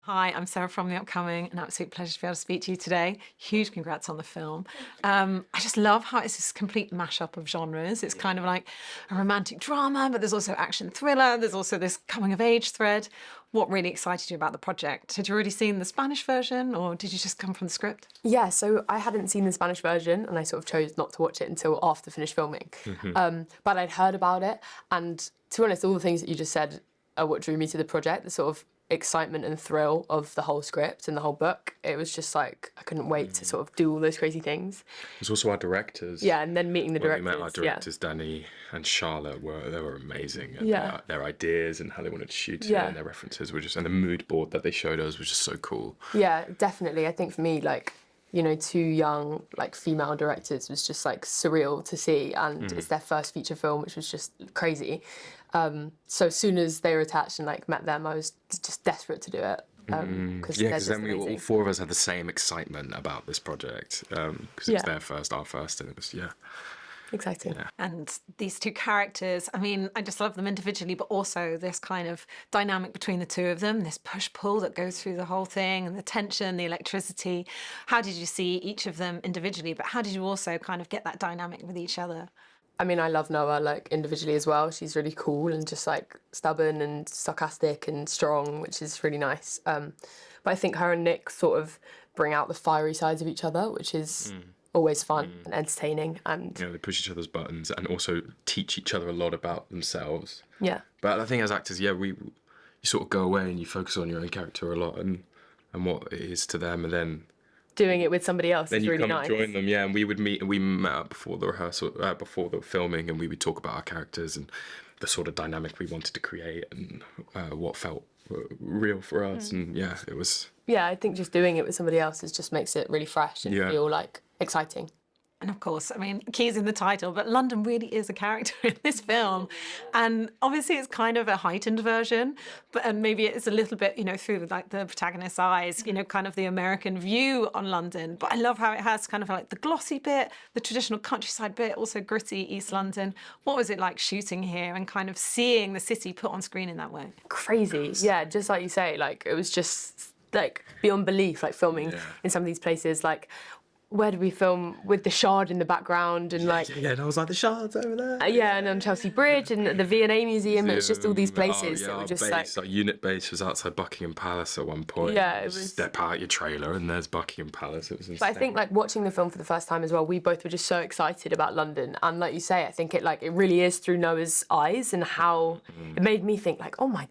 Hi, I'm Sarah from The Upcoming. An absolute pleasure to be able to speak to you today. Huge congrats on the film. I just love how it's this complete mashup of genres. It's kind of like a romantic drama, but there's also action thriller. There's also this coming of age thread. What really excited you about the project? Had you already seen the Spanish version, or did you just come from the script? Yeah, so I hadn't seen the Spanish version, and I sort of chose not to watch it until after finished filming. But I'd heard about it, and to be honest, all the things that you just said are what drew me to the project, the sort of excitement and thrill of the whole script and the whole book. It was just like, I couldn't wait to sort of do all those crazy things. There's also our directors. Yeah, and then meeting the directors. We met our directors, Danny and Charlotte, they were amazing. And Yeah. their ideas and how they wanted to shoot it, Yeah. and their references were just, and the mood board that they showed us was just so cool. Yeah, definitely. I think for me, like, you know, two young, like, female directors was just, like, surreal to see, and it's their first feature film, which was just crazy. So as soon as they were attached and, like, met them, I was just desperate to do it. Because then all four of us had the same excitement about this project, because it was their first, our first, and it was, Exciting. Yeah. And these two characters, I mean, I just love them individually, but also this kind of dynamic between the two of them, this push-pull that goes through the whole thing, and the tension, the electricity. How did you see each of them individually, but how did you also kind of get that dynamic with each other? I mean, I love Noah, like, individually as well. She's really cool and just, like, stubborn and sarcastic and strong, which is really nice. But I think her and Nick sort of bring out the fiery sides of each other, which is always fun and entertaining. And You know, they push each other's buttons and also teach each other a lot about themselves. yeah, But I think as actors, you sort of go away and you focus on your own character a lot and what it is to them, and then doing it with somebody else then is you really come nice. and join them, and we met up before the rehearsal, before the filming, and we would talk about our characters and the sort of dynamic we wanted to create and what felt real for us, and it was. Yeah, I think just doing it with somebody else just makes it really fresh and feel, like, exciting. And of course, I mean, Key's in the title, but London really is a character in this film. And obviously it's kind of a heightened version, and maybe it's a little bit, you know, through like the protagonist's eyes, you know, kind of the American view on London. But I love how it has kind of like the glossy bit, the traditional countryside bit, also gritty East London. What was it like shooting here and kind of seeing the city put on screen in that way? Crazy. Yeah, just like you say, like, it was just, like, beyond belief, like, filming in some of these places, like, where did we film with the Shard in the background and like And I was like, the Shard's over there. and on Chelsea Bridge and the V&A Museum. It's just all these places that were just our like unit base was outside Buckingham Palace at one point. Yeah, it You was- step out your trailer and there's Buckingham Palace. It was insane. But I think, like, watching the film for the first time as well, we both were just so excited about London. And like you say, I think it really is through Noah's eyes and how it made me think, like, oh my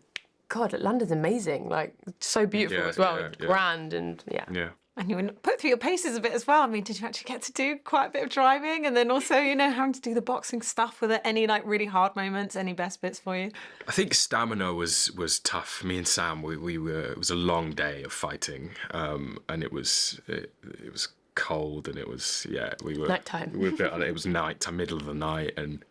God, London's amazing. Like, so beautiful as well, grand and Yeah. And you were put through your paces a bit as well. I mean, did you actually get to do quite a bit of driving? And then also, you know, having to do the boxing stuff. Were there any like really hard moments, any best bits for you? I think stamina was tough. Me and Sam, we were. It was a long day of fighting, and it was cold, and it was we were Nighttime. We were a bit. It was night, middle of the night, and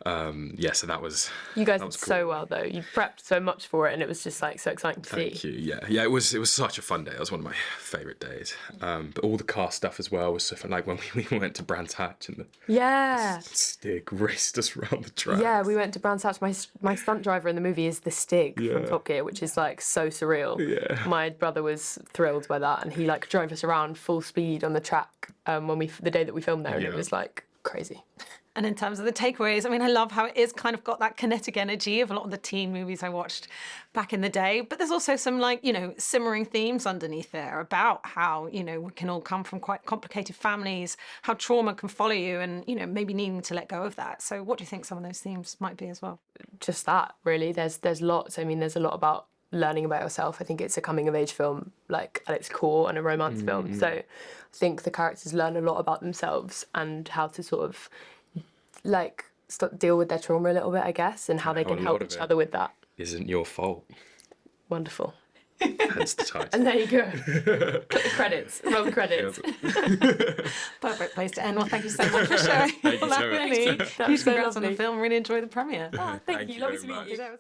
so that was. you guys that did was so cool. well though. You prepped so much for it and it was just like so exciting to Thank see. you. Yeah. It was such a fun day. It was one of my favourite days. But all the car stuff as well was so fun. Like when we went to Brands Hatch and the Yeah. Stig raced us around the track. Yeah, we went to Brands Hatch. My stunt driver in the movie is the Stig from Top Gear, which is like so surreal. Yeah. My brother was thrilled by that, and he like drove us around full speed on the track the day that we filmed there, and it was like crazy. And in terms of the takeaways, I mean, I love how it is kind of got that kinetic energy of a lot of the teen movies I watched back in the day. But there's also some like, you know, simmering themes underneath there about how, you know, we can all come from quite complicated families, how trauma can follow you and, you know, maybe needing to let go of that. So what do you think some of those themes might be as well? Just that, really. There's lots. I mean, there's a lot about learning about yourself. I think it's a coming of age film, like at its core, and a romance film. So I think the characters learn a lot about themselves and how to sort of like deal with their trauma a little bit, I guess, and how they can help each other with that. Isn't your fault. Wonderful. Hence the title. And there you go. Cut the credits. Roll the credits. Perfect place to end. Well, thank you so much for sharing all that with me. Huge congrats on the film. Really enjoyed the premiere. Thank you. Lovely to very meet you. much.